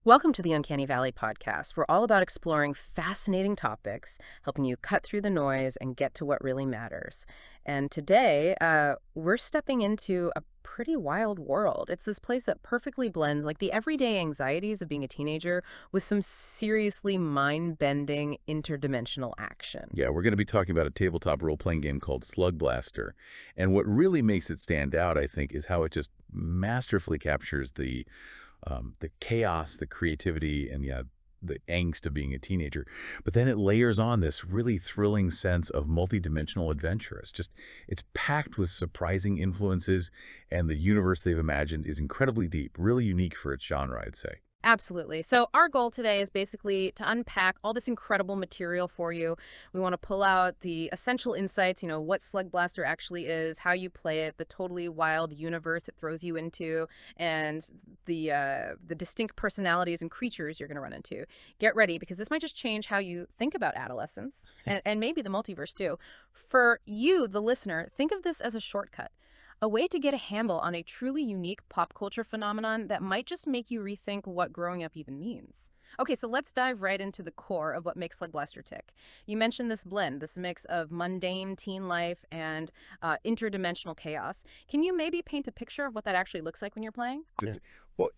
Welcome to the Uncanny Valley podcast. We're all about exploring fascinating topics, helping you cut through the noise and get to what really matters. And today, we're stepping into a pretty wild world. It's this place that perfectly blends like the everyday anxieties of being a teenager with some seriously mind-bending interdimensional action. Yeah, we're going to be talking about a tabletop role-playing game called Slug Blaster. And what really makes it stand out, I think, is how it just masterfully captures the chaos, the creativity, and the angst of being a teenager. But then it layers on this really thrilling sense of multidimensional adventure. It's packed with surprising influences, and the universe they've imagined is incredibly deep, really unique for its genre, I'd say. Absolutely. So our goal today is basically to unpack all this incredible material for you. We want to pull out the essential insights, what Slug Blaster actually is, how you play it, the totally wild universe it throws you into, and the distinct personalities and creatures you're going to run into. Get ready, because this might just change how you think about adolescence and maybe the multiverse too. For you, the listener, think of this as a shortcut. A way to get a handle on a truly unique pop culture phenomenon that might just make you rethink what growing up even means. Okay, so let's dive right into the core of what makes Slug Blaster tick. You mentioned this blend, this mix of mundane teen life and interdimensional chaos. Can you maybe paint a picture of what that actually looks like when you're playing?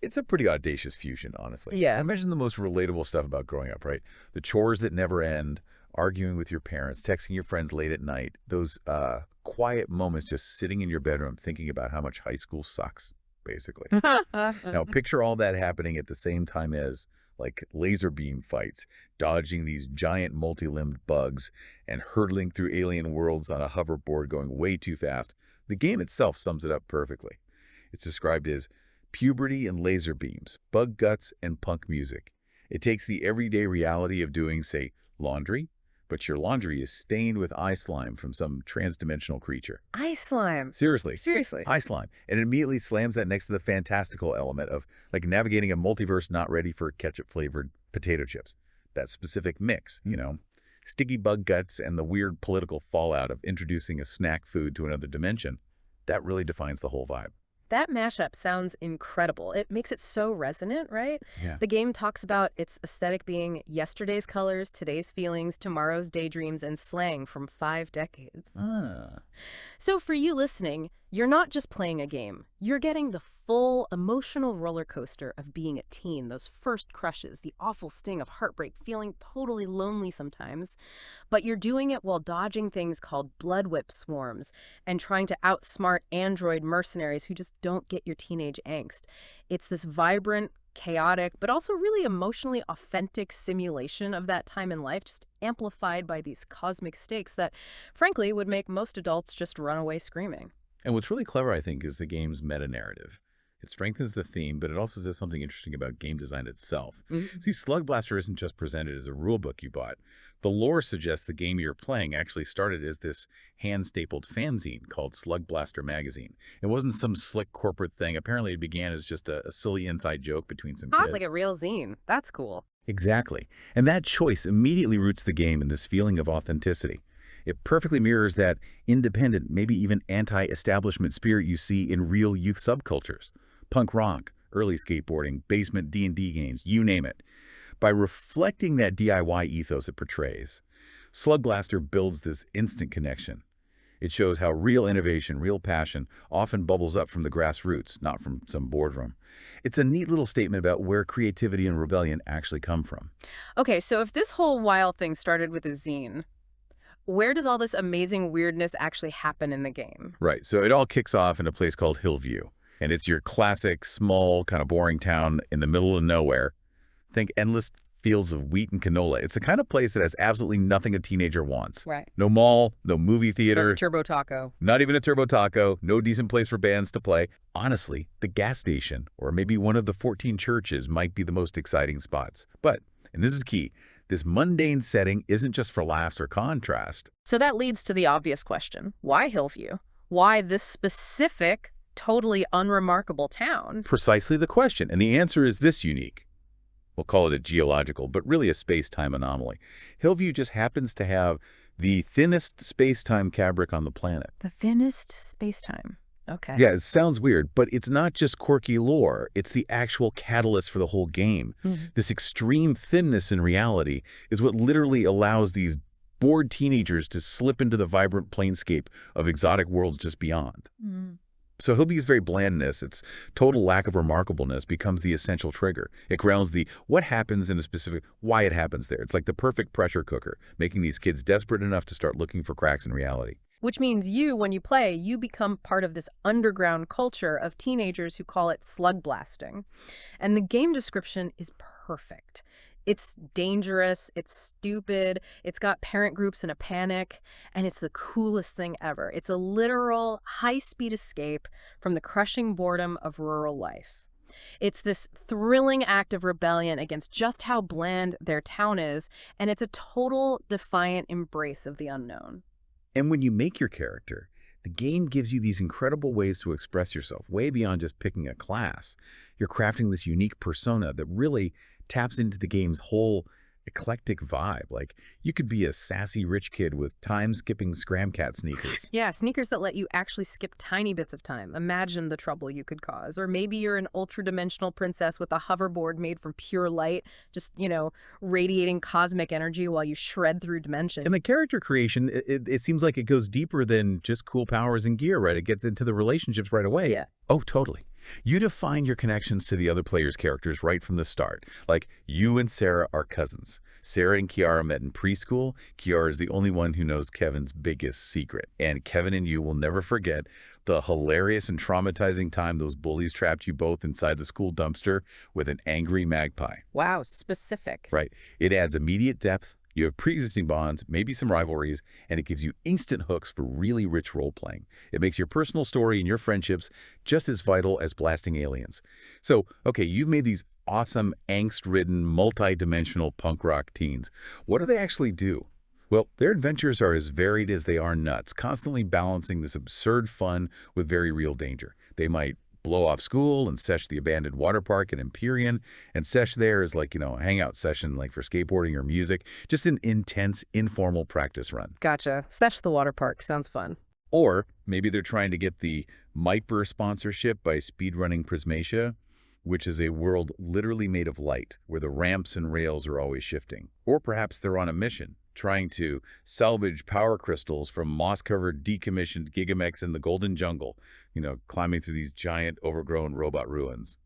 It's a pretty audacious fusion, honestly. Yeah. I mentioned the most relatable stuff about growing up, right? The chores that never end, arguing with your parents, texting your friends late at night, those quiet moments just sitting in your bedroom thinking about how much high school sucks, basically. Now, picture all that happening at the same time as like laser beam fights, dodging these giant multi-limbed bugs, and hurtling through alien worlds on a hoverboard going way too fast. The game itself sums it up perfectly. It's described as puberty and laser beams, bug guts and punk music. It takes the everyday reality of doing, say, laundry, but your laundry is stained with eye slime from some transdimensional creature. Eye slime. Seriously. Seriously. Eye slime. And it immediately slams that next to the fantastical element of like navigating a multiverse not ready for ketchup-flavored potato chips. That specific mix, sticky bug guts and the weird political fallout of introducing a snack food to another dimension, that really defines the whole vibe. That mashup sounds incredible. It makes it so resonant, right? Yeah. The game talks about its aesthetic being yesterday's colors, today's feelings, tomorrow's daydreams, and slang from 5 decades. So for you listening, you're not just playing a game. You're getting the full emotional roller coaster of being a teen, those first crushes, the awful sting of heartbreak, feeling totally lonely sometimes. But you're doing it while dodging things called blood whip swarms and trying to outsmart android mercenaries who just don't get your teenage angst. It's this vibrant, chaotic, but also really emotionally authentic simulation of that time in life, just amplified by these cosmic stakes that, frankly, would make most adults just run away screaming. And what's really clever, I think, is the game's meta-narrative. It strengthens the theme, but it also says something interesting about game design itself. See, Slug Blaster isn't just presented as a rulebook you bought. The lore suggests the game you're playing actually started as this hand-stapled fanzine called Slug Blaster Magazine. It wasn't some slick corporate thing. Apparently, it began as just a silly inside joke between some kids. Like a real zine. That's cool. Exactly. And that choice immediately roots the game in this feeling of authenticity. It perfectly mirrors that independent, maybe even anti-establishment spirit you see in real youth subcultures. Punk rock, early skateboarding, basement D&D games, you name it. By reflecting that DIY ethos it portrays, Slug Blaster builds this instant connection. It shows how real innovation, real passion often bubbles up from the grassroots, not from some boardroom. It's a neat little statement about where creativity and rebellion actually come from. Okay, so if this whole wild thing started with a zine, where does all this amazing weirdness actually happen in the game? Right, so it all kicks off in a place called Hillview. And it's your classic, small, kind of boring town in the middle of nowhere. Think endless fields of wheat and canola. It's the kind of place that has absolutely nothing a teenager wants. Right. No mall, no movie theater. Turbo Taco. Not even a Turbo Taco. No decent place for bands to play. Honestly, the gas station, or maybe one of the 14 churches, might be the most exciting spots. But, and this is key, this mundane setting isn't just for laughs or contrast. So that leads to the obvious question. Why Hillview? Why this specific, totally unremarkable town? Precisely the question, and the answer is this unique. We'll call it a geological, but really a space-time anomaly. Hillview just happens to have the thinnest space-time fabric on the planet. The thinnest space-time. Okay. Yeah, it sounds weird, but it's not just quirky lore. It's the actual catalyst for the whole game. This extreme thinness in reality is what literally allows these bored teenagers to slip into the vibrant planescape of exotic worlds just beyond. Mm. So Hobie's very blandness, its total lack of remarkableness, becomes the essential trigger. It grounds the what happens in a specific why it happens there. It's like the perfect pressure cooker, making these kids desperate enough to start looking for cracks in reality. Which means you, when you play, you become part of this underground culture of teenagers who call it slug blasting. And the game description is perfect. It's dangerous, it's stupid, it's got parent groups in a panic, and it's the coolest thing ever. It's a literal high-speed escape from the crushing boredom of rural life. It's this thrilling act of rebellion against just how bland their town is, and it's a total defiant embrace of the unknown. And when you make your character, the game gives you these incredible ways to express yourself, way beyond just picking a class. You're crafting this unique persona that really taps into the game's whole eclectic vibe. Like, you could be a sassy rich kid with time-skipping Scramcat sneakers. Yeah, sneakers that let you actually skip tiny bits of time. Imagine the trouble you could cause. Or maybe you're an ultra-dimensional princess with a hoverboard made from pure light, just, radiating cosmic energy while you shred through dimensions. And the character creation, it seems like it goes deeper than just cool powers and gear, right? It gets into the relationships right away. Yeah. Oh, totally. You define your connections to the other players' characters right from the start. Like, you and Sarah are cousins. Sarah and Kiara met in preschool. Kiara is the only one who knows Kevin's biggest secret. And Kevin and you will never forget the hilarious and traumatizing time those bullies trapped you both inside the school dumpster with an angry magpie. Wow, specific. Right. It adds immediate depth. You have pre-existing bonds, maybe some rivalries, and it gives you instant hooks for really rich role-playing. It makes your personal story and your friendships just as vital as blasting aliens. So, okay, you've made these awesome, angst-ridden, multi-dimensional punk rock teens. What do they actually do? Well, their adventures are as varied as they are nuts, constantly balancing this absurd fun with very real danger. They might blow off school and sesh the abandoned water park in Empyrean, and sesh there is like, a hangout session like for skateboarding or music, just an intense, informal practice run. Gotcha. Sesh the water park. Sounds fun. Or maybe they're trying to get the Myper sponsorship by speedrunning Prismatia, which is a world literally made of light, where the ramps and rails are always shifting. Or perhaps they're on a mission, trying to salvage power crystals from moss-covered, decommissioned gigamechs in the Golden Jungle, climbing through these giant, overgrown robot ruins.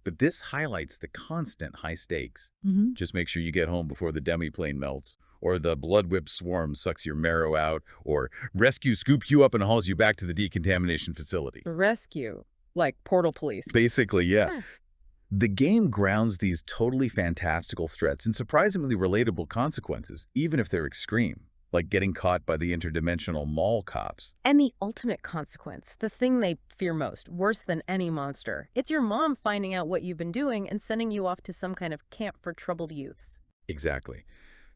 But this highlights the constant high stakes. Just make sure you get home before the demi-plane melts, or the blood-whipped swarm sucks your marrow out, or rescue scoops you up and hauls you back to the decontamination facility. Rescue. Like Portal Police. Basically, yeah. The game grounds these totally fantastical threats in surprisingly relatable consequences, even if they're extreme, like getting caught by the interdimensional mall cops. And the ultimate consequence, the thing they fear most, worse than any monster. It's your mom finding out what you've been doing and sending you off to some kind of camp for troubled youths. Exactly.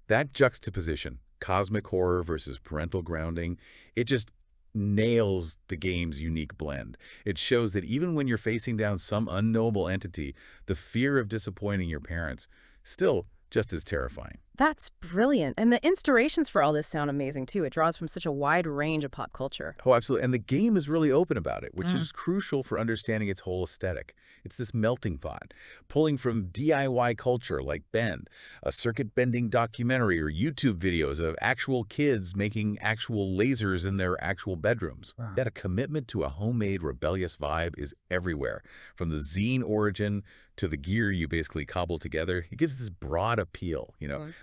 That juxtaposition, cosmic horror versus parental grounding, it just nails the game's unique blend. It shows that even when you're facing down some unknowable entity, the fear of disappointing your parents still just as terrifying. That's brilliant. And the inspirations for all this sound amazing, too. It draws from such a wide range of pop culture. Oh, absolutely. And the game is really open about it, which is crucial for understanding its whole aesthetic. It's this melting pot, pulling from DIY culture like Bend, a circuit-bending documentary, or YouTube videos of actual kids making actual lasers in their actual bedrooms. That a commitment to a homemade, rebellious vibe is everywhere. From the zine origin to the gear you basically cobble together, it gives this broad appeal,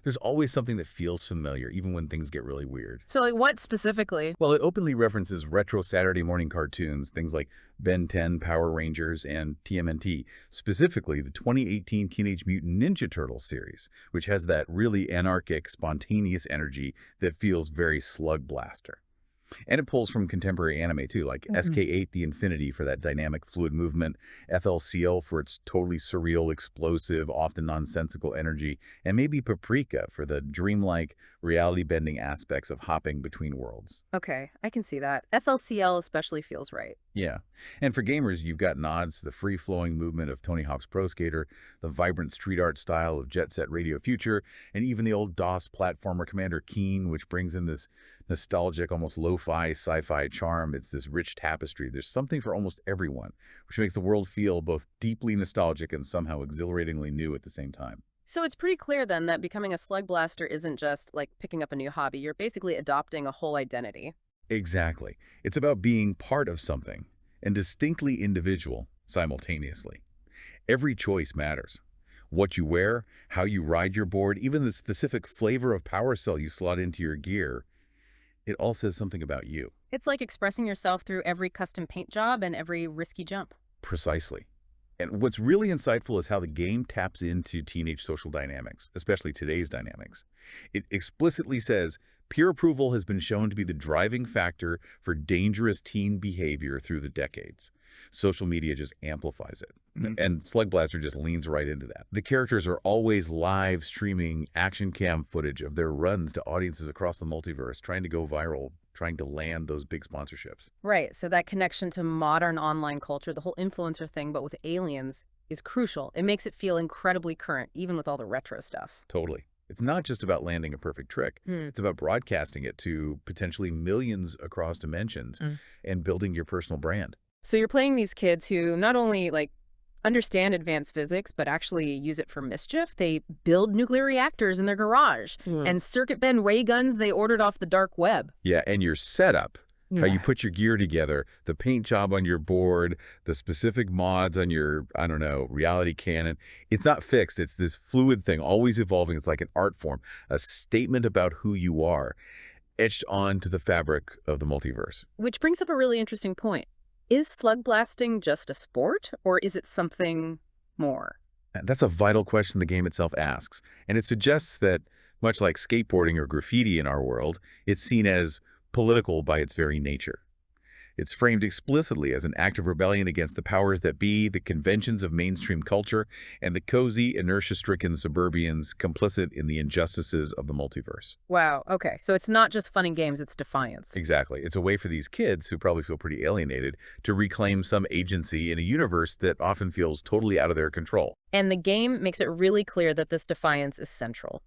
There's always something that feels familiar, even when things get really weird. So, like, what specifically? Well, it openly references retro Saturday morning cartoons, things like Ben 10, Power Rangers, and TMNT, specifically the 2018 Teenage Mutant Ninja Turtles series, which has that really anarchic, spontaneous energy that feels very Slug Blaster. And it pulls from contemporary anime, too, like SK8 The Infinity for that dynamic, fluid movement, FLCL for its totally surreal, explosive, often nonsensical energy, and maybe Paprika for the dreamlike, reality-bending aspects of hopping between worlds. Okay, I can see that. FLCL especially feels right. Yeah. And for gamers, you've got nods to the free-flowing movement of Tony Hawk's Pro Skater, the vibrant street art style of Jet Set Radio Future, and even the old DOS platformer Commander Keen, which brings in this nostalgic, almost lo-fi, sci-fi charm. It's this rich tapestry. There's something for almost everyone, which makes the world feel both deeply nostalgic and somehow exhilaratingly new at the same time. So it's pretty clear then that becoming a slug blaster isn't just like picking up a new hobby. You're basically adopting a whole identity. Exactly. It's about being part of something and distinctly individual simultaneously. Every choice matters. What you wear, how you ride your board, even the specific flavor of power cell you slot into your gear, it all says something about you. It's like expressing yourself through every custom paint job and every risky jump. Precisely. And what's really insightful is how the game taps into teenage social dynamics, especially today's dynamics. It explicitly says peer approval has been shown to be the driving factor for dangerous teen behavior through the decades. Social media just amplifies it. And Slug Blaster just leans right into that. The characters are always live streaming action cam footage of their runs to audiences across the multiverse, trying to go viral, trying to land those big sponsorships. Right, so that connection to modern online culture, the whole influencer thing, but with aliens, is crucial. It makes it feel incredibly current, even with all the retro stuff. Totally. It's not just about landing a perfect trick. It's about broadcasting it to potentially millions across dimensions and building your personal brand. So you're playing these kids who not only understand advanced physics, but actually use it for mischief. They build nuclear reactors in their garage and circuit bend ray guns they ordered off the dark web. Yeah, and your setup, how you put your gear together, the paint job on your board, the specific mods on your, I don't know, reality cannon. It's not fixed. It's this fluid thing, always evolving. It's like an art form, a statement about who you are, etched onto the fabric of the multiverse. Which brings up a really interesting point. Is slug blasting just a sport, or is it something more? And that's a vital question the game itself asks. And it suggests that, much like skateboarding or graffiti in our world, it's seen as political by its very nature. It's framed explicitly as an act of rebellion against the powers that be, the conventions of mainstream culture, and the cozy, inertia-stricken suburbians complicit in the injustices of the multiverse. Wow, okay. So it's not just fun and games, it's defiance. Exactly. It's a way for these kids, who probably feel pretty alienated, to reclaim some agency in a universe that often feels totally out of their control. And the game makes it really clear that this defiance is central.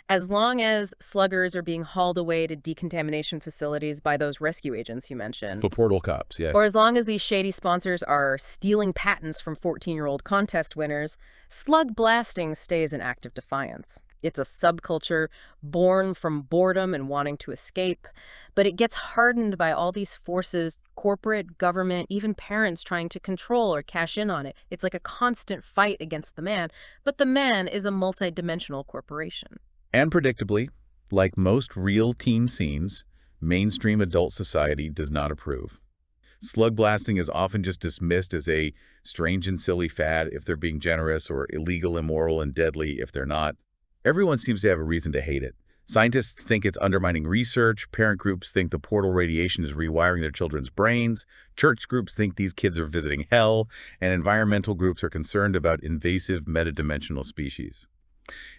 As long as sluggers are being hauled away to decontamination facilities by those rescue agents you mentioned, The portal cops, yeah. or as long as these shady sponsors are stealing patents from 14-year-old contest winners, slug blasting stays an act of defiance. It's a subculture born from boredom and wanting to escape, but it gets hardened by all these forces, corporate, government, even parents trying to control or cash in on it. It's like a constant fight against the man, but the man is a multidimensional corporation. And predictably, like most real teen scenes, mainstream adult society does not approve. Slug blasting is often just dismissed as a strange and silly fad if they're being generous, or illegal, immoral, and deadly if they're not. Everyone seems to have a reason to hate it. Scientists think it's undermining research, parent groups think the portal radiation is rewiring their children's brains, church groups think these kids are visiting hell, and environmental groups are concerned about invasive metadimensional species.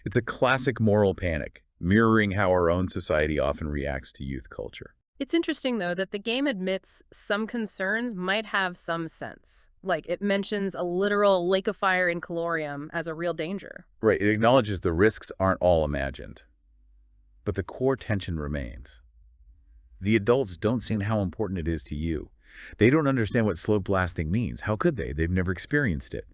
It's a classic moral panic, mirroring how our own society often reacts to youth culture. It's interesting, though, that the game admits some concerns might have some sense. Like, it mentions a literal lake of fire in Calorium as a real danger. Right, it acknowledges the risks aren't all imagined. But the core tension remains. The adults don't see how important it is to you. They don't understand what slug blasting means. How could they? They've never experienced it.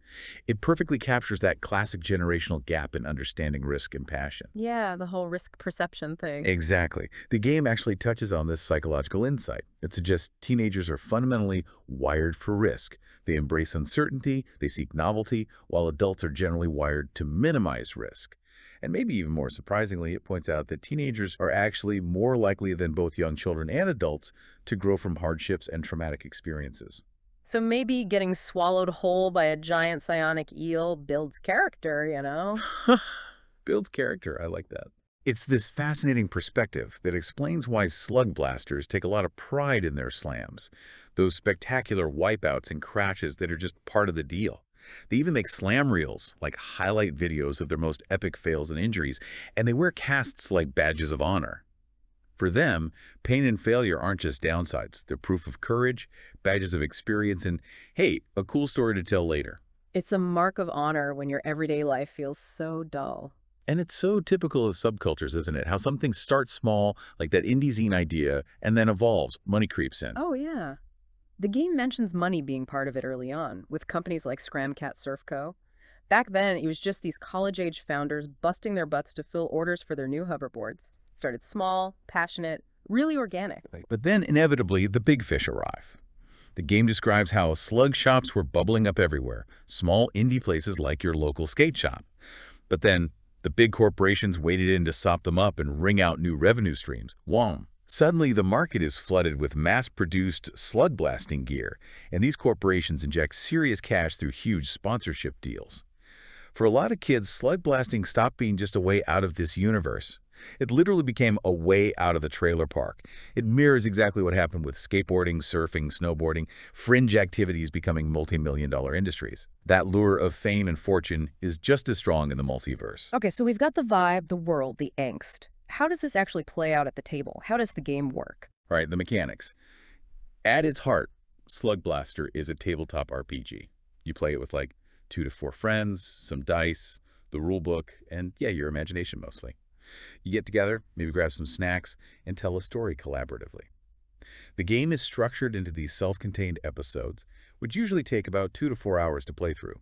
It perfectly captures that classic generational gap in understanding risk and passion. Yeah, the whole risk perception thing. Exactly. The game actually touches on this psychological insight. It suggests teenagers are fundamentally wired for risk. They embrace uncertainty, they seek novelty, while adults are generally wired to minimize risk. And maybe even more surprisingly, it points out that teenagers are actually more likely than both young children and adults to grow from hardships and traumatic experiences. So maybe getting swallowed whole by a giant psionic eel builds character, you know? Builds character. I like that. It's this fascinating perspective that explains why slug blasters take a lot of pride in their slams. Those spectacular wipeouts and crashes that are just part of the deal. They even make slam reels, like highlight videos of their most epic fails and injuries, and they wear casts like badges of honor. For them, pain and failure aren't just downsides. They're proof of courage, badges of experience, and, hey, a cool story to tell later. It's a mark of honor when your everyday life feels so dull. And it's so typical of subcultures, isn't it? How something starts small, like that indie zine idea, and then evolves. Money creeps in. Oh, yeah. The game mentions money being part of it early on, with companies like Scramcat Surf Co. Back then, it was just these college-age founders busting their butts to fill orders for their new hoverboards. It started small, passionate, really organic. But then, inevitably, the big fish arrive. The game describes how slug shops were bubbling up everywhere, small indie places like your local skate shop. But then, the big corporations waded in to sop them up and wring out new revenue streams. Wham! Suddenly, the market is flooded with mass-produced slug blasting gear, and these corporations inject serious cash through huge sponsorship deals. For a lot of kids, slug blasting stopped being just a way out of this universe. It literally became a way out of the trailer park. It mirrors exactly what happened with skateboarding, surfing, snowboarding, fringe activities becoming multi-million-dollar industries. That lure of fame and fortune is just as strong in the multiverse. Okay, so we've got the vibe, the world, the angst. How does this actually play out at the table? How does the game work? Right, the mechanics. At its heart, Slug Blaster is a tabletop RPG. You play it with like 2 to 4 friends, some dice, the rule book, and yeah, your imagination mostly. You get together, maybe grab some snacks, and tell a story collaboratively. The game is structured into these self-contained episodes, which usually take about 2 to 4 hours to play through.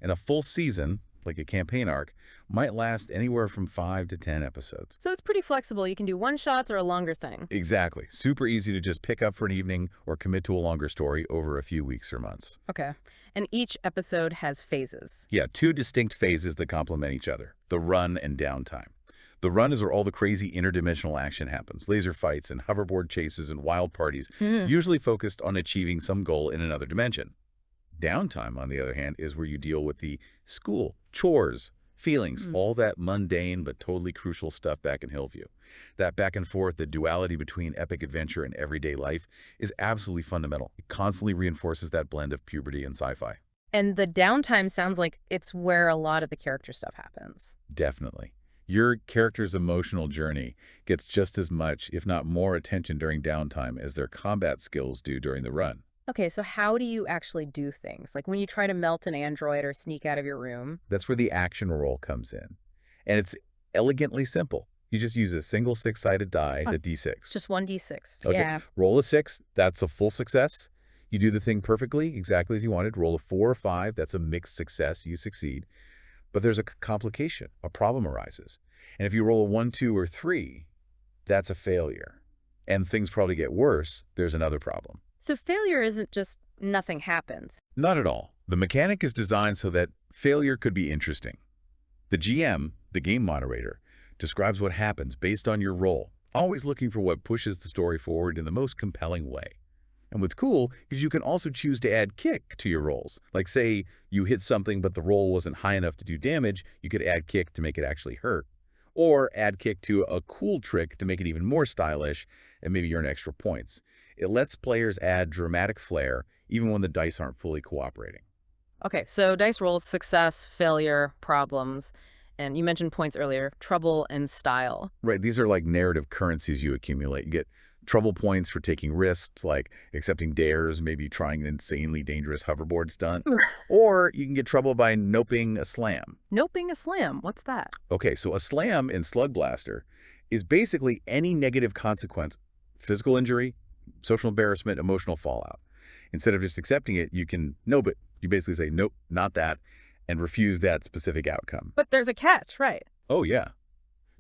And a full season, like a campaign arc, might last anywhere from 5 to 10 episodes. So it's pretty flexible. You can do one-shots or a longer thing. Exactly. Super easy to just pick up for an evening or commit to a longer story over a few weeks or months. Okay. And each episode has phases. Yeah, 2 distinct phases that complement each other, the run and downtime. The run is where all the crazy interdimensional action happens, laser fights and hoverboard chases and wild parties, usually focused on achieving some goal in another dimension. Downtime, on the other hand, is where you deal with the school, chores, feelings, all that mundane but totally crucial stuff back in Hillview. That back and forth, the duality between epic adventure and everyday life is absolutely fundamental. It constantly reinforces that blend of puberty and sci-fi. And the downtime sounds like it's where a lot of the character stuff happens. Definitely. Your character's emotional journey gets just as much, if not more, attention during downtime as their combat skills do during the run. Okay, so how do you actually do things? Like when you try to melt an android or sneak out of your room? That's where the action roll comes in. And it's elegantly simple. You just use a single 6-sided die, the D6. Just 1d6. Okay. Yeah. Roll a 6, that's a full success. You do the thing perfectly, exactly as you wanted. Roll a 4 or 5, that's a mixed success, you succeed. But there's a complication, a problem arises. And if you roll a 1, 2, or 3, that's a failure. And things probably get worse, there's another problem. So failure isn't just nothing happens. Not at all. The mechanic is designed so that failure could be interesting. The GM, the game moderator, describes what happens based on your role, always looking for what pushes the story forward in the most compelling way. And what's cool is you can also choose to add kick to your rolls. Like say you hit something but the roll wasn't high enough to do damage, you could add kick to make it actually hurt. Or add kick to a cool trick to make it even more stylish and maybe earn extra points. It lets players add dramatic flair even when the dice aren't fully cooperating. Okay, so dice rolls, success, failure, problems, and you mentioned points earlier, trouble and style. Right, these are like narrative currencies you accumulate. You get trouble points for taking risks, like accepting dares, maybe trying an insanely dangerous hoverboard stunt. Or you can get trouble by noping a slam. Noping a slam, what's that? Okay, so a slam in Slug Blaster is basically any negative consequence, physical injury, social embarrassment, emotional fallout. Instead of just accepting it, you can nope it. You basically say, nope, not that, and refuse that specific outcome. But there's a catch, right? Oh, yeah.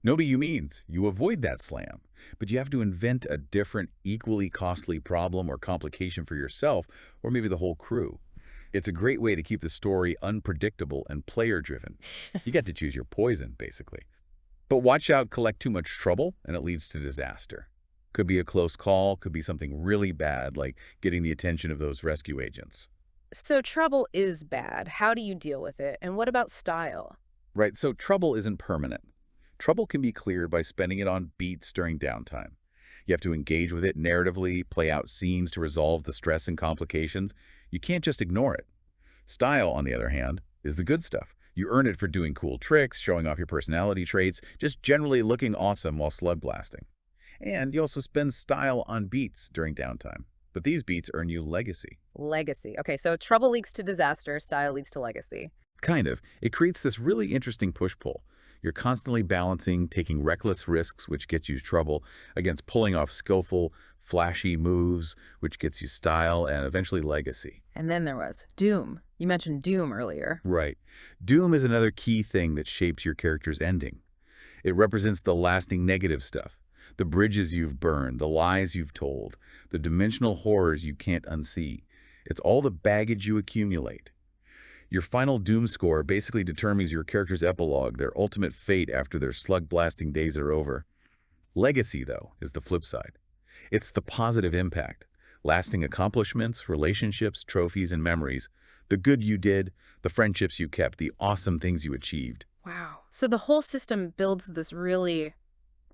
Nobody means you avoid that slam, but you have to invent a different, equally costly problem or complication for yourself or maybe the whole crew. It's a great way to keep the story unpredictable and player-driven. You get to choose your poison, basically. But watch out, collect too much trouble, and it leads to disaster. Could be a close call, could be something really bad, like getting the attention of those rescue agents. So trouble is bad. How do you deal with it? And what about style? Right, so trouble isn't permanent. Trouble can be cleared by spending it on beats during downtime. You have to engage with it narratively, play out scenes to resolve the stress and complications. You can't just ignore it. Style, on the other hand, is the good stuff. You earn it for doing cool tricks, showing off your personality traits, just generally looking awesome while slug blasting. And you also spend style on beats during downtime. But these beats earn you legacy. Legacy. Okay, so trouble leads to disaster, style leads to legacy. Kind of. It creates this really interesting push-pull. You're constantly balancing taking reckless risks, which gets you trouble, against pulling off skillful, flashy moves, which gets you style and eventually legacy. And then there was Doom. You mentioned Doom earlier. Right. Doom is another key thing that shapes your character's ending. It represents the lasting negative stuff, the bridges you've burned, the lies you've told, the dimensional horrors you can't unsee. It's all the baggage you accumulate. Your final Doom score basically determines your character's epilogue, their ultimate fate after their slug blasting days are over. Legacy, though, is the flip side. It's the positive impact, lasting accomplishments, relationships, trophies, and memories, the good you did, the friendships you kept, the awesome things you achieved. Wow. So the whole system builds this really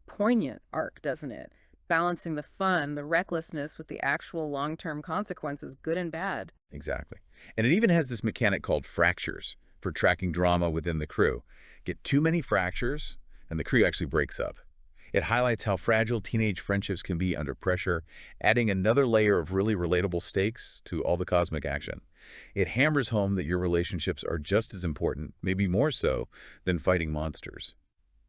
poignant arc, doesn't it? Balancing the fun, the recklessness with the actual long-term consequences, good and bad. Exactly. And it even has this mechanic called fractures for tracking drama within the crew. Get too many fractures, and the crew actually breaks up. It highlights how fragile teenage friendships can be under pressure, adding another layer of really relatable stakes to all the cosmic action. It hammers home that your relationships are just as important, maybe more so, than fighting monsters.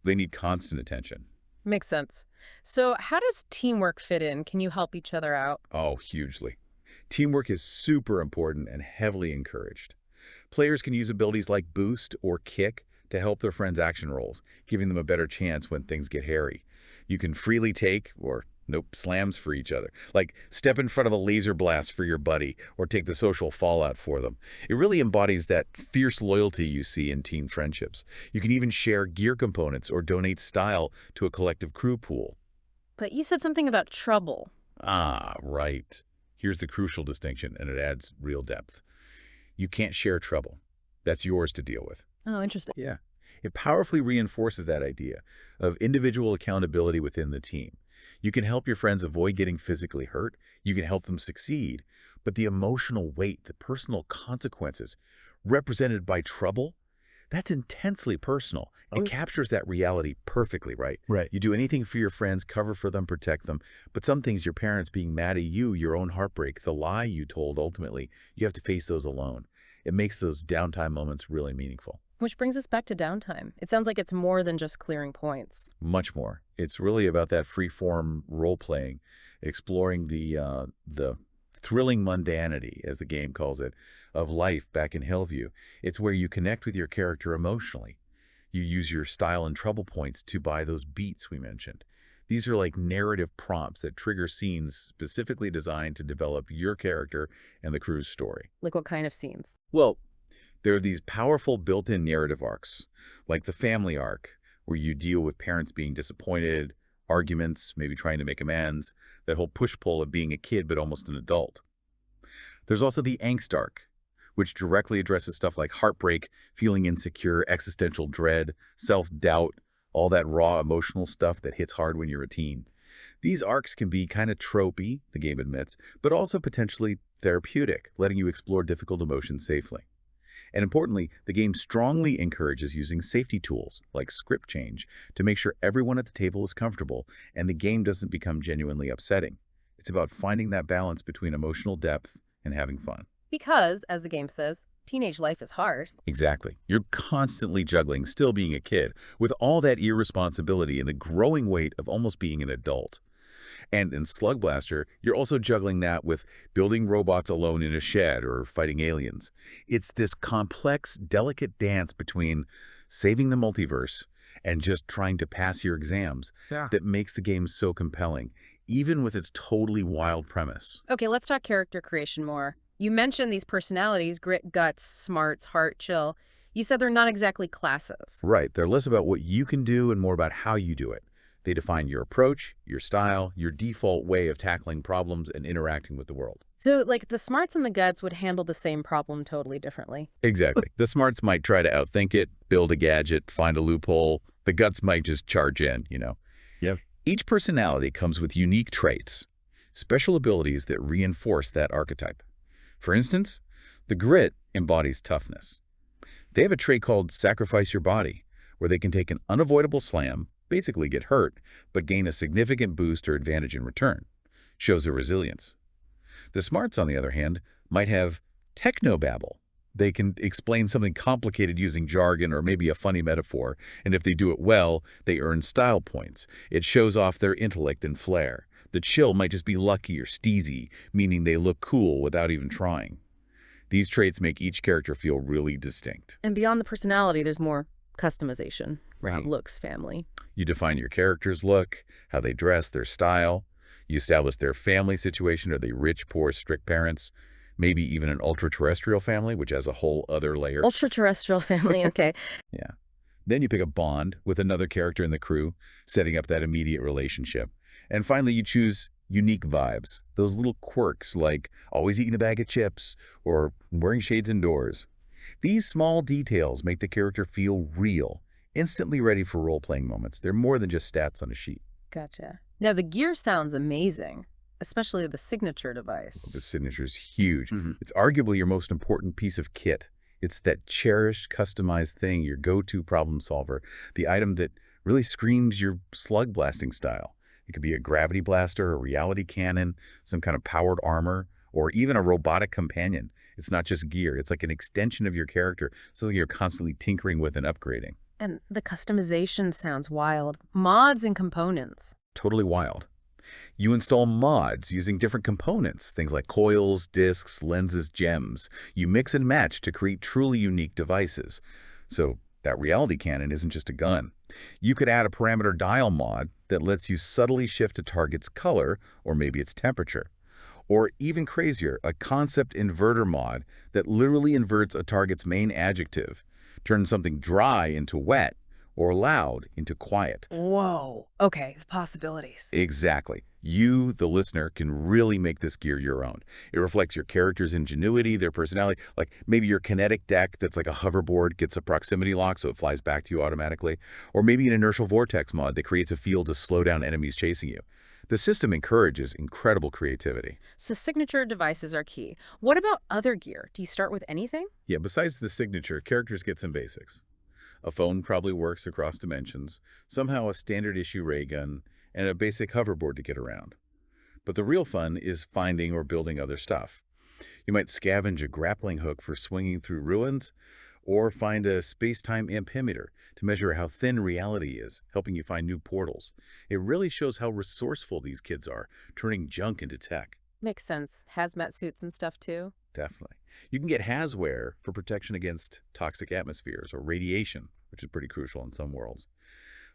They need constant attention. Makes sense. So how does teamwork fit in? Can you help each other out? Oh, hugely. Teamwork is super important and heavily encouraged. Players can use abilities like Boost or Kick to help their friends' action rolls, giving them a better chance when things get hairy. You can freely take, or slams for each other, like step in front of a laser blast for your buddy or take the social fallout for them. It really embodies that fierce loyalty you see in teen friendships. You can even share gear components or donate style to a collective crew pool. But you said something about trouble. Ah, right. Here's the crucial distinction, and it adds real depth. You can't share trouble. That's yours to deal with. Oh, interesting. Yeah. It powerfully reinforces that idea of individual accountability within the team. You can help your friends avoid getting physically hurt. You can help them succeed. But the emotional weight, the personal consequences represented by trouble, that's intensely personal. It captures that reality perfectly, right? Right. You do anything for your friends, cover for them, protect them. But some things, your parents being mad at you, your own heartbreak, the lie you told ultimately, you have to face those alone. It makes those downtime moments really meaningful. Which brings us back to downtime. It sounds like it's more than just clearing points. Much more. It's really about that free-form role-playing, exploring the thrilling mundanity, as the game calls it, of life back in Hillview. It's where you connect with your character emotionally. You use your style and trouble points to buy those beats we mentioned. These are like narrative prompts that trigger scenes specifically designed to develop your character and the crew's story. Like what kind of scenes? Well, there are these powerful built-in narrative arcs, like the family arc, where you deal with parents being disappointed, arguments, maybe trying to make amends, that whole push-pull of being a kid but almost an adult. There's also the Angst arc, which directly addresses stuff like heartbreak, feeling insecure, existential dread, self-doubt, all that raw emotional stuff that hits hard when you're a teen. These arcs can be kind of tropey, the game admits, but also potentially therapeutic, letting you explore difficult emotions safely. And importantly, the game strongly encourages using safety tools like script change to make sure everyone at the table is comfortable and the game doesn't become genuinely upsetting. It's about finding that balance between emotional depth and having fun. Because, as the game says, teenage life is hard. Exactly. You're constantly juggling still being a kid with all that irresponsibility and the growing weight of almost being an adult. And in Slug Blaster, you're also juggling that with building robots alone in a shed or fighting aliens. It's this complex, delicate dance between saving the multiverse and just trying to pass your exams that makes the game so compelling, even with its totally wild premise. Okay, let's talk character creation more. You mentioned these personalities, grit, guts, smarts, heart, chill. You said they're not exactly classes. Right. They're less about what you can do and more about how you do it. They define your approach, your style, your default way of tackling problems and interacting with the world. So, like, the smarts and the guts would handle the same problem totally differently. Exactly. The smarts might try to outthink it, build a gadget, find a loophole. The guts might just charge in, Yep. Each personality comes with unique traits, special abilities that reinforce that archetype. For instance, the grit embodies toughness. They have a trait called sacrifice your body, where they can take an unavoidable slam, basically get hurt, but gain a significant boost or advantage in return. Shows their resilience. The smarts, on the other hand, might have technobabble, They can explain something complicated using jargon or maybe a funny metaphor, and if they do it well, they earn style points. It shows off their intellect and flair. The chill might just be lucky or steezy, meaning they look cool without even trying. These traits make each character feel really distinct. And beyond the personality, there's more customization around Right. looks, family. You define your character's look, how they dress, their style. You establish their family situation. Are they rich, poor, strict parents? Maybe even an ultra-terrestrial family, which has a whole other layer. Ultra-terrestrial family, okay. Yeah. Then you pick a bond with another character in the crew, setting up that immediate relationship. And finally, you choose unique vibes, those little quirks like always eating a bag of chips or wearing shades indoors. These small details make the character feel real, instantly ready for role-playing moments. They're more than just stats on a sheet. Gotcha. Now, the gear sounds amazing, especially the signature The device. signature's huge. Mhm. It's arguably your most important piece of kit. It's that cherished, customized thing, your go-to problem solver, the item that really screams your slug blasting style. It could be a gravity blaster, a reality cannon, some kind of powered armor, or even a robotic companion. It's not just gear. It's like an extension of your character, something you're constantly tinkering with and upgrading. And the customization sounds wild. Mods and components. Totally wild. You install mods using different components, things like coils, discs, lenses, gems. You mix and match to create truly unique devices. So that reality cannon isn't just a gun. You could add a parameter dial mod that lets you subtly shift a target's color, or maybe its temperature. Or even crazier, a concept inverter mod that literally inverts a target's main adjective, turns something dry into wet, or loud into quiet. Whoa. Okay, the possibilities. Exactly. You, the listener, can really make this gear your own. It reflects your character's ingenuity, their personality. Like maybe your kinetic deck that's like a hoverboard gets a proximity lock so it flies back to you automatically. Or maybe an inertial vortex mod that creates a field to slow down enemies chasing you. The system encourages incredible creativity. So signature devices are key. What about other gear? Do you start with anything? Yeah, besides the signature, characters get some basics. A phone probably works across dimensions, somehow a standard issue ray gun, and a basic hoverboard to get around. But the real fun is finding or building other stuff. You might scavenge a grappling hook for swinging through ruins, or find a space-time ampimeter to measure how thin reality is, helping you find new portals. It really shows how resourceful these kids are, turning junk into tech. Makes sense. Hazmat suits and stuff too. Definitely. You can get hazware for protection against toxic atmospheres or radiation, which is pretty crucial in some worlds.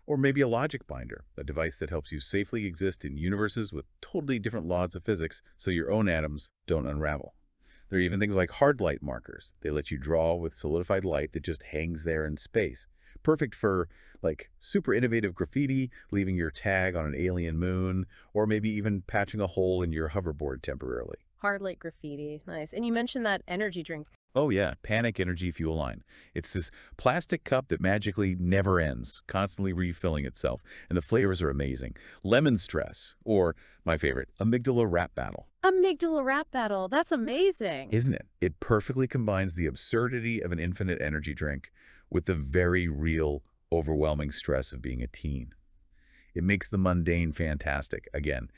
Or maybe a logic binder, a device that helps you safely exist in universes with totally different laws of physics so your own atoms don't unravel. There are even things like hard light markers. They let you draw with solidified light that just hangs there in space. Perfect for, like, super innovative graffiti, leaving your tag on an alien moon, or maybe even patching a hole in your hoverboard temporarily. Hard light graffiti. Nice. And you mentioned that energy drink. Oh yeah, Panic Energy Fuel Line. It's this plastic cup that magically never ends, constantly refilling itself, and the flavors are amazing. Lemon Stress, or my favorite, Amygdala Rap Battle. Amygdala rap battle. That's amazing. Isn't it? It perfectly combines the absurdity of an infinite energy drink with the very real, overwhelming stress of being a teen. It makes the mundane fantastic. Again,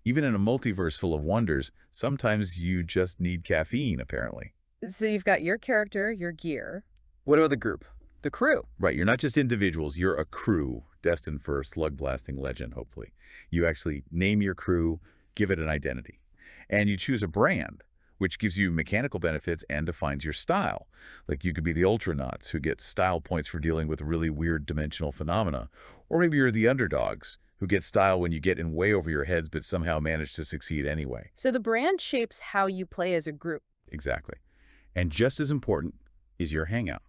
even in a multiverse full of wonders, sometimes you just need caffeine, apparently. So you've got your character, your gear. What about the group? The crew? Right, you're not just individuals, you're a crew destined for slug blasting legend, hopefully. You actually name your crew, give it an identity. And you choose a brand, which gives you mechanical benefits and defines your style. Like you could be the Ultranauts, who get style points for dealing with really weird dimensional phenomena. Or maybe you're the Underdogs, who get style when you get in way over your heads but somehow manage to succeed anyway. So the brand shapes how you play as a group. Exactly. And just as important is your hangout.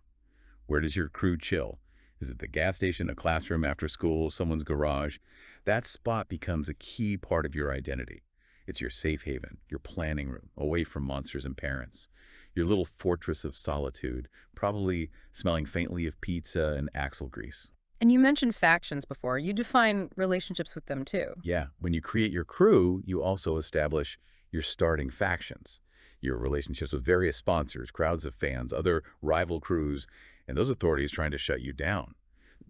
Where does your crew chill? Is it the gas station, a classroom after school, someone's garage? That spot becomes a key part of your identity. It's your safe haven, your planning room, away from monsters and parents. Your little fortress of solitude, probably smelling faintly of pizza and axle grease. And you mentioned factions before. You define relationships with them too. Yeah, when you create your crew, you also establish your starting factions. Your relationships with various sponsors, crowds of fans, other rival crews, and those authorities trying to shut you down.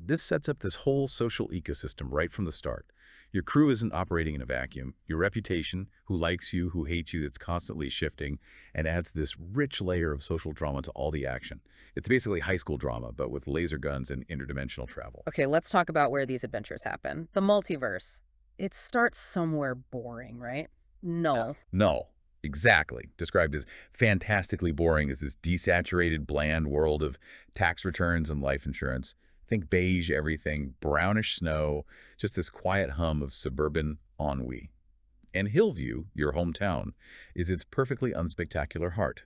This sets up this whole social ecosystem right from the start. Your crew isn't operating in a vacuum. Your reputation, who likes you, who hates you, that's constantly shifting, and adds this rich layer of social drama to all the action. It's basically high school drama, but with laser guns and interdimensional travel. Okay, let's talk about where these adventures happen. The multiverse. It starts somewhere boring, right? No. No, exactly. Described as fantastically boring is this desaturated, bland world of tax returns and life insurance. Think beige everything, brownish snow, just this quiet hum of suburban ennui. And Hillview, your hometown, is its perfectly unspectacular heart.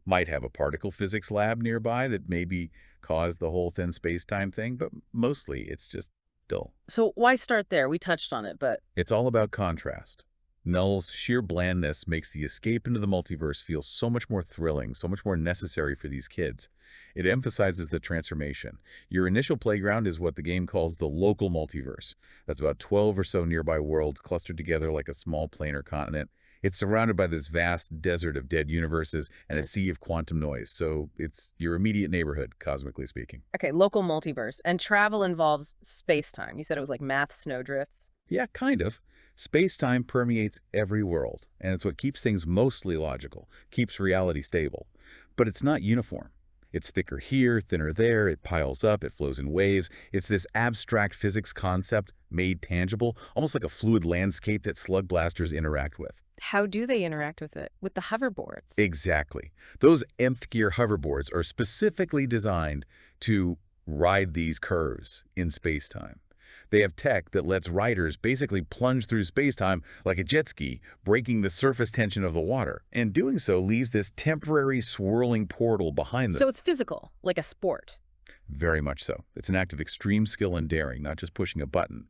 Might have a particle physics lab nearby that maybe caused the whole thin space-time thing, but mostly it's just dull. So why start there? We touched on it, but It's all about contrast. Null's sheer blandness makes the escape into the multiverse feel so much more thrilling, so much more necessary for these kids. It emphasizes the transformation. Your initial playground is what the game calls the local multiverse. That's about 12 or so nearby worlds clustered together like a small planar continent. It's surrounded by this vast desert of dead universes and a sea of quantum noise, so it's your immediate neighborhood, cosmically speaking. okay, local multiverse. And travel involves space-time. You said it was like math snowdrifts. Yeah, kind of. Space-time permeates every world, and it's what keeps things mostly logical, keeps reality stable. But it's not uniform. It's thicker here, thinner there, it piles up, it flows in waves. It's this abstract physics concept made tangible, almost like a fluid landscape that slug blasters interact with. How do they interact with it? With the hoverboards? Exactly. Those nth gear hoverboards are specifically designed to ride these curves in space-time. They have tech that lets riders basically plunge through space-time like a jet ski, breaking the surface tension of the water. And doing so leaves this temporary swirling portal behind them. So it's physical, like a sport. Very much so. It's an act of extreme skill and daring, not just pushing a button.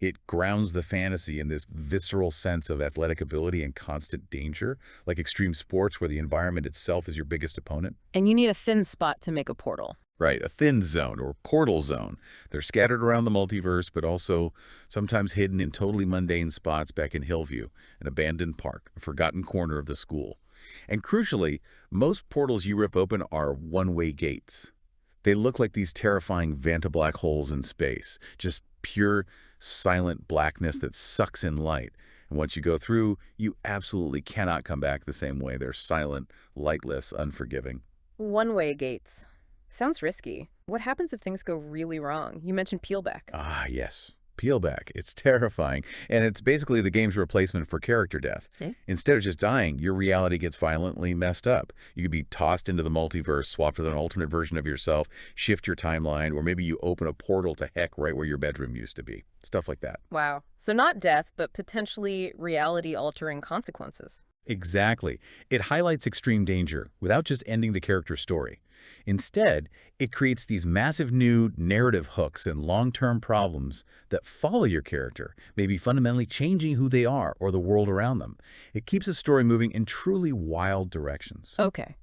It grounds the fantasy in this visceral sense of athletic ability and constant danger, like extreme sports where the environment itself is your biggest opponent. And you need a thin spot to make a portal. Right, a thin zone or portal zone. They're scattered around the multiverse, but also sometimes hidden in totally mundane spots back in Hillview, an abandoned park, a forgotten corner of the school. And crucially, most portals you rip open are one-way gates. They look like these terrifying vantablack holes in space, just pure, silent blackness that sucks in light. And once you go through, you absolutely cannot come back the same way. They're silent, lightless, unforgiving. One-way gates. Sounds risky. What happens if things go really wrong? You mentioned peelback. Ah, yes. Peelback. It's terrifying. And it's basically the game's replacement for character death. Eh? Instead of just dying, your reality gets violently messed up. You could be tossed into the multiverse, swapped with an alternate version of yourself, shift your timeline, or maybe you open a portal to heck right where your bedroom used to be. Stuff like that. Wow. So not death, but potentially reality-altering consequences. Exactly. It highlights extreme danger without just ending the character's story. Instead, it creates these massive new narrative hooks and long-term problems that follow your character, maybe fundamentally changing who they are or the world around them. It keeps the story moving in truly wild directions. Okay.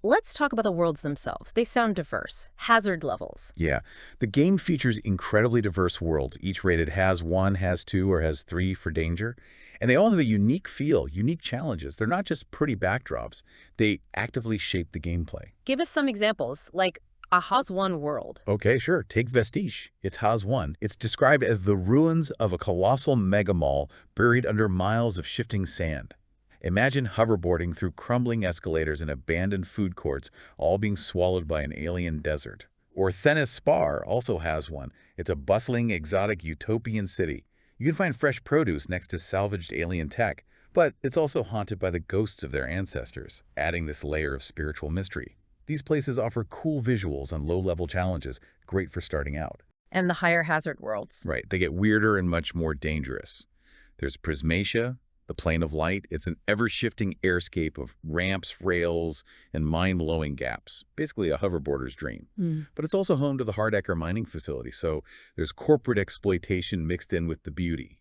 Let's talk about the worlds themselves. They sound diverse. Hazard levels. Yeah, the game features incredibly diverse worlds, each rated has 1, has 2, or has 3 for danger. And they all have a unique feel, unique challenges. They're not just pretty backdrops. They actively shape the gameplay. Give us some examples, like a Haas 1 world. Okay, sure. Take Vestige. It's Haas 1. It's described as the ruins of a colossal megamall buried under miles of shifting sand. Imagine hoverboarding through crumbling escalators and abandoned food courts, all being swallowed by an alien desert. Or Thenis Spar also has one. It's a bustling, exotic, utopian city. You can find fresh produce next to salvaged alien tech, but it's also haunted by the ghosts of their ancestors, adding this layer of spiritual mystery. These places offer cool visuals and low-level challenges, great for starting out. And the higher hazard worlds. Right, they get weirder and much more dangerous. There's Prismatia, the plane of light. It's an ever-shifting airscape of ramps, rails, and mind-blowing gaps. Basically a hoverboarder's dream. But it's also home to the Hardecker mining facility, so there's corporate exploitation mixed in with the beauty.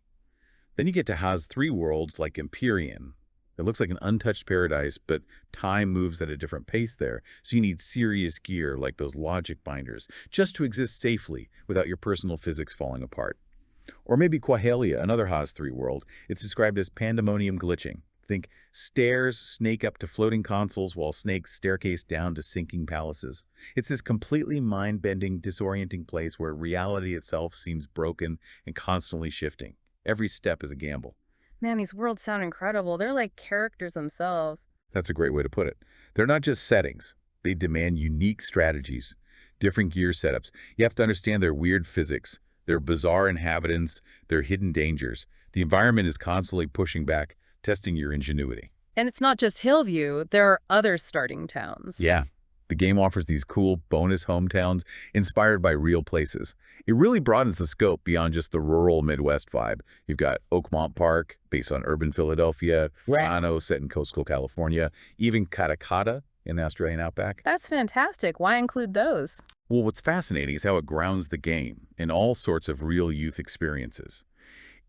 Then you get to Haas 3 worlds like Empyrean. It looks like an untouched paradise, but time moves at a different pace there, so you need serious gear like those logic binders just to exist safely without your personal physics falling apart. Or maybe Quahalia, another Haas 3 world. It's described as pandemonium glitching. Think stairs snake up to floating consoles while snakes staircase down to sinking palaces. It's this completely mind-bending, disorienting place where reality itself seems broken and constantly shifting. Every step is a gamble. Man, these worlds sound incredible. They're like characters themselves. That's a great way to put it. They're not just settings. They demand unique strategies, different gear setups. You have to understand their weird physics, their bizarre inhabitants, their hidden dangers. The environment is constantly pushing back, testing your ingenuity. And it's not just Hillview. There are other starting towns. Yeah. The game offers these cool bonus hometowns inspired by real places. It really broadens the scope beyond just the rural Midwest vibe. You've got Oakmont Park, based on urban Philadelphia, Sano, set in coastal California, even Katakata in the Australian outback. That's fantastic. Why include those? Well, what's fascinating is how it grounds the game in all sorts of real youth experiences.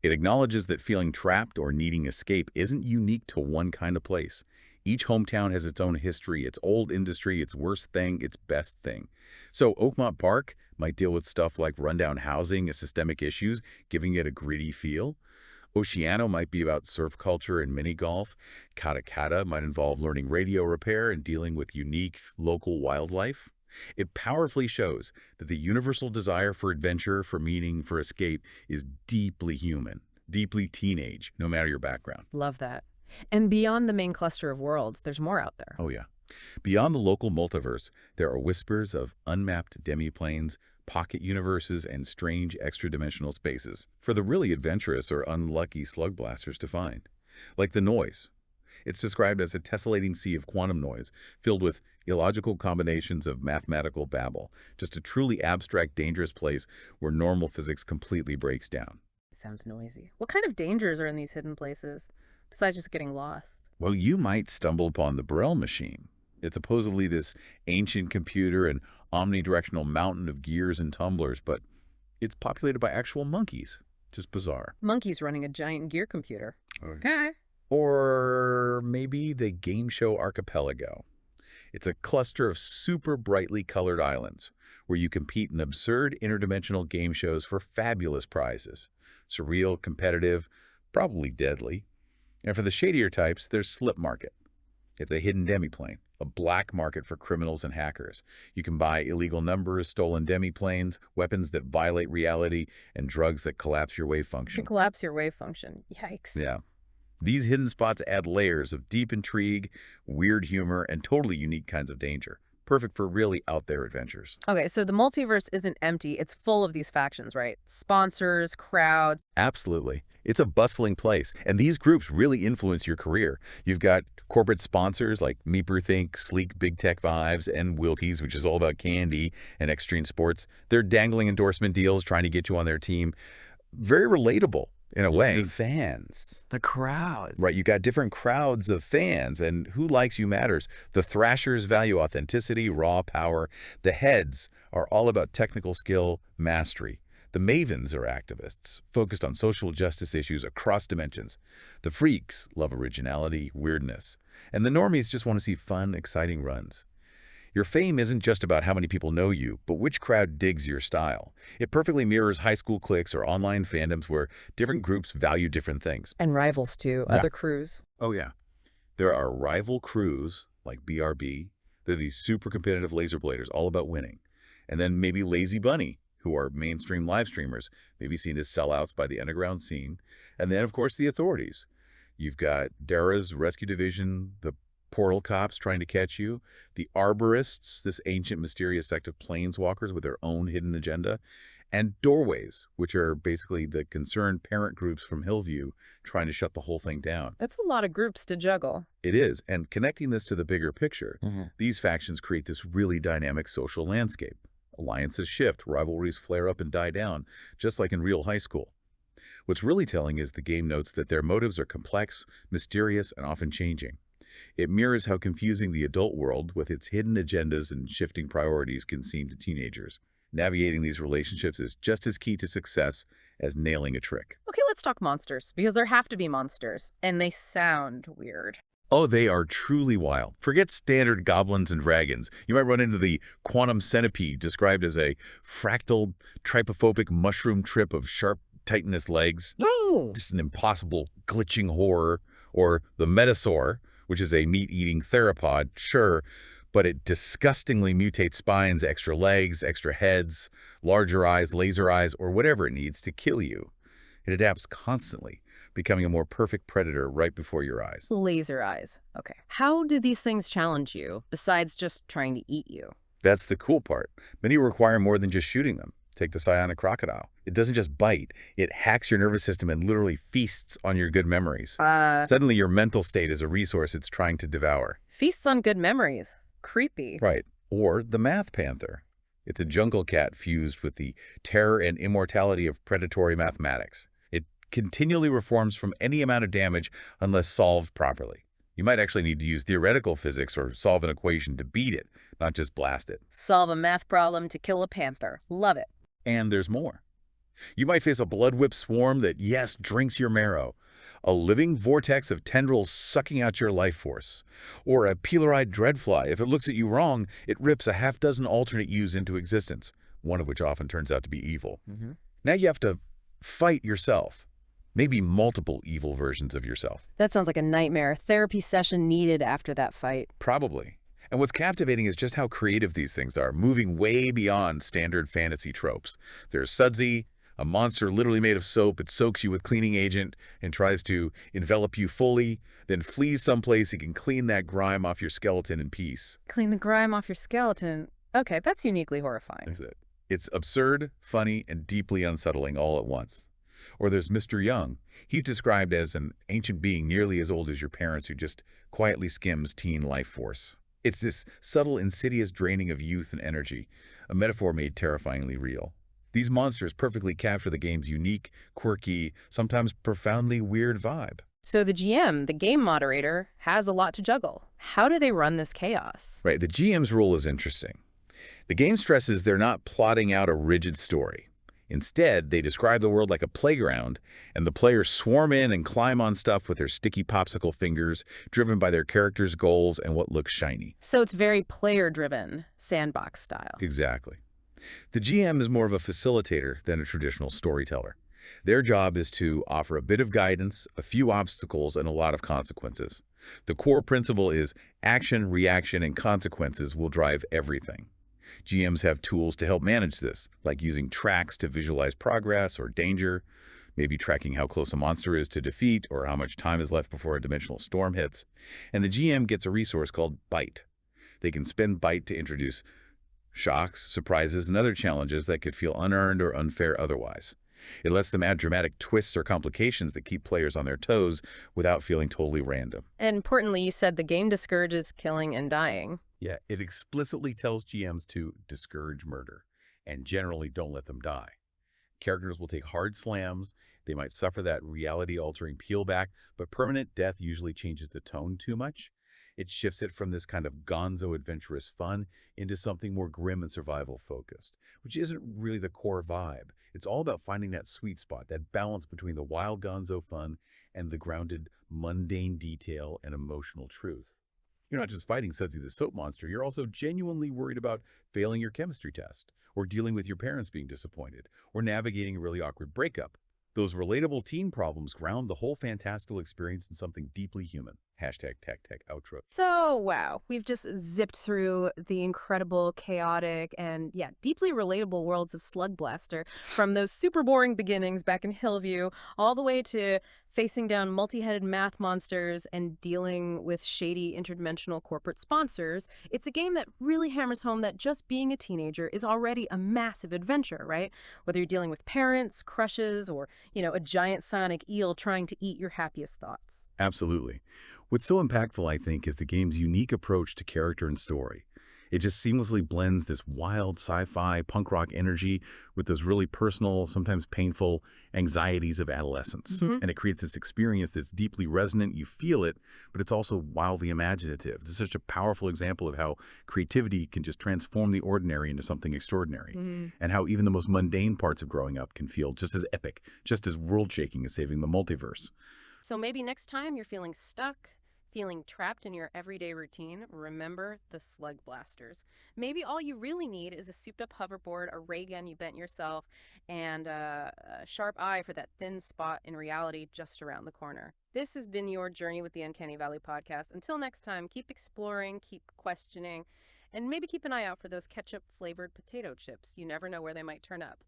It acknowledges that feeling trapped or needing escape isn't unique to one kind of place. Each hometown has its own history, its old industry, its worst thing, its best thing. So Oakmont Park might deal with stuff like rundown housing and systemic issues, giving it a gritty feel. Oceano might be about surf culture and mini golf. Katakata might involve learning radio repair and dealing with unique local wildlife. It powerfully shows that the universal desire for adventure, for meaning, for escape is deeply human, deeply teenage, no matter your background. Love that. And beyond the main cluster of worlds, there's more out there. Oh, yeah. Beyond the local multiverse, there are whispers of unmapped demiplanes, pocket universes, and strange extra-dimensional spaces for the really adventurous or unlucky slug blasters to find. Like the noise. It's described as a tessellating sea of quantum noise, filled with illogical combinations of mathematical babble, just a truly abstract, dangerous place where normal physics completely breaks down. Sounds noisy. What kind of dangers are in these hidden places, besides just getting lost? Well, you might stumble upon the Braille machine. It's supposedly this ancient computer and omnidirectional mountain of gears and tumblers, but it's populated by actual monkeys. Just bizarre. Monkeys running a giant gear computer. Okay. Or maybe the Game Show Archipelago. It's a cluster of super brightly colored islands where you compete in absurd interdimensional game shows for fabulous prizes. Surreal, competitive, probably deadly. And for the shadier types, there's Slip Market. It's a hidden demiplane, a black market for criminals and hackers. You can buy illegal numbers, stolen demiplanes, weapons that violate reality, and drugs that collapse your wave function. Collapse your wave function. Yikes. Yeah. These hidden spots add layers of deep intrigue, weird humor, and totally unique kinds of danger. Perfect for really out-there adventures. Okay, so the multiverse isn't empty. It's full of these factions, right? Sponsors, crowds. Absolutely. It's a bustling place, and these groups really influence your career. You've got corporate sponsors like rethink, sleek big tech vibes, and Wilkie's, which is all about candy and extreme sports. They're dangling endorsement deals trying to get you on their team. Very relatable. In a way. The fans, the crowds. Right, you got different crowds of fans, and who likes you matters. The Thrashers value authenticity, raw power. The Heads are all about technical skill, mastery. The Mavens are activists, focused on social justice issues across dimensions. The Freaks love originality, weirdness. And the Normies just want to see fun, exciting runs. Your fame isn't just about how many people know you, but which crowd digs your style. It perfectly mirrors high school cliques or online fandoms where different groups value different things. And rivals, too. Yeah. Other crews. Oh, yeah. There are rival crews, like BRB. They're these super competitive laser bladers, all about winning. And then maybe Lazy Bunny, who are mainstream live streamers, maybe seen as sellouts by the underground scene. And then, of course, the authorities. You've got Dara's Rescue Division, the Portal Cops trying to catch you, the Arborists, this ancient mysterious sect of planeswalkers with their own hidden agenda, and Doorways, which are basically the concerned parent groups from Hillview trying to shut the whole thing down. That's a lot of groups to juggle. It is, and connecting this to the bigger picture, these factions create this really dynamic social landscape. Alliances shift, rivalries flare up and die down, just like in real high school. What's really telling is the game notes that their motives are complex, mysterious, and often changing. It mirrors how confusing the adult world, with its hidden agendas and shifting priorities, can seem to teenagers. Navigating these relationships is just as key to success as nailing a trick. Okay, let's talk monsters, because there have to be monsters, and they sound weird. Oh, they are truly wild. Forget standard goblins and dragons. You might run into the quantum centipede, described as a fractal, trypophobic mushroom trip of sharp, titanous legs. No! Just an impossible, glitching horror. Or the metasaur, which is a meat-eating theropod, sure, but it disgustingly mutates spines, extra legs, extra heads, larger eyes, laser eyes, or whatever it needs to kill you. It adapts constantly, becoming a more perfect predator right before your eyes. Laser eyes. Okay. How do these things challenge you, besides just trying to eat you? That's the cool part. Many require more than just shooting them. Take the psionic crocodile. It doesn't just bite, it hacks your nervous system and literally feasts on your good memories. Suddenly your mental state is a resource it's trying to devour. Feasts on good memories. Creepy. Right. Or the math panther. It's a jungle cat fused with the terror and immortality of predatory mathematics. It continually reforms from any amount of damage unless solved properly. You might actually need to use theoretical physics or solve an equation to beat it, not just blast it. Solve a math problem to kill a panther. Love it. And there's more. You might face a blood-whipped swarm that, yes, drinks your marrow. A living vortex of tendrils sucking out your life force. Or a peeler-eyed dreadfly. If it looks at you wrong, it rips a half-dozen alternate yous into existence, one of which often turns out to be evil. Now you have to fight yourself. Maybe multiple evil versions of yourself. That sounds like a nightmare. Therapy session needed after that fight. Probably. And what's captivating is just how creative these things are, moving way beyond standard fantasy tropes. There's Sudsy, a monster literally made of soap. It soaks you with cleaning agent and tries to envelop you fully, then flees someplace it can clean that grime off your skeleton in peace. Clean the grime off your skeleton. Okay, that's uniquely horrifying. Is it? It's absurd, funny, and deeply unsettling all at once. Or there's Mr. Young. He's described as an ancient being nearly as old as your parents who just quietly skims teen life force. It's this subtle, insidious draining of youth and energy, a metaphor made terrifyingly real. These monsters perfectly capture the game's unique, quirky, sometimes profoundly weird vibe. So the GM, the game moderator, has a lot to juggle. How do they run this chaos? Right, the GM's role is interesting. The game stresses they're not plotting out a rigid story. Instead, they describe the world like a playground, and the players swarm in and climb on stuff with their sticky popsicle fingers, driven by their characters' goals and what looks shiny. So it's very player-driven, sandbox style. Exactly. The GM is more of a facilitator than a traditional storyteller. Their job is to offer a bit of guidance, a few obstacles, and a lot of consequences. The core principle is action, reaction, and consequences will drive everything. GMs have tools to help manage this, like using tracks to visualize progress or danger, maybe tracking how close a monster is to defeat or how much time is left before a dimensional storm hits. And the GM gets a resource called Bite. They can spend Bite to introduce shocks, surprises, and other challenges that could feel unearned or unfair otherwise. It lets them add dramatic twists or complications that keep players on their toes without feeling totally random. And importantly, you said the game discourages killing and dying. Yeah, it explicitly tells GMs to discourage murder and generally don't let them die. Characters will take hard slams, they might suffer that reality-altering peelback, but permanent death usually changes the tone too much. It shifts it from this kind of gonzo adventurous fun into something more grim and survival-focused, which isn't really the core vibe. It's all about finding that sweet spot, that balance between the wild gonzo fun and the grounded, mundane detail and emotional truth. You're not just fighting Sudsy the soap monster, you're also genuinely worried about failing your chemistry test, or dealing with your parents being disappointed, or navigating a really awkward breakup. Those relatable teen problems ground the whole fantastical experience in something deeply human. Hashtag tech outro. So, wow, we've just zipped through the incredible, chaotic, and deeply relatable worlds of Slug Blaster, from those super boring beginnings back in Hillview, all the way to facing down multi-headed math monsters and dealing with shady interdimensional corporate sponsors. It's a game that really hammers home that just being a teenager is already a massive adventure, right? Whether you're dealing with parents, crushes, or, a giant sonic eel trying to eat your happiest thoughts. Absolutely. What's so impactful, I think, is the game's unique approach to character and story. It just seamlessly blends this wild sci-fi punk rock energy with those really personal, sometimes painful anxieties of adolescence. And it creates this experience that's deeply resonant. You feel it, but it's also wildly imaginative. It's such a powerful example of how creativity can just transform the ordinary into something extraordinary, and how even the most mundane parts of growing up can feel just as epic, just as world-shaking as saving the multiverse. So maybe next time you're feeling stuck, Feeling trapped in your everyday routine? Remember the Slug Blasters. Maybe all you really need is a souped-up hoverboard, a ray gun you bent yourself, and a sharp eye for that thin spot in reality just around the corner. This has been your journey with the Uncanny Valley podcast. Until next time, keep exploring, keep questioning, and maybe keep an eye out for those ketchup-flavored potato chips. You never know where they might turn up.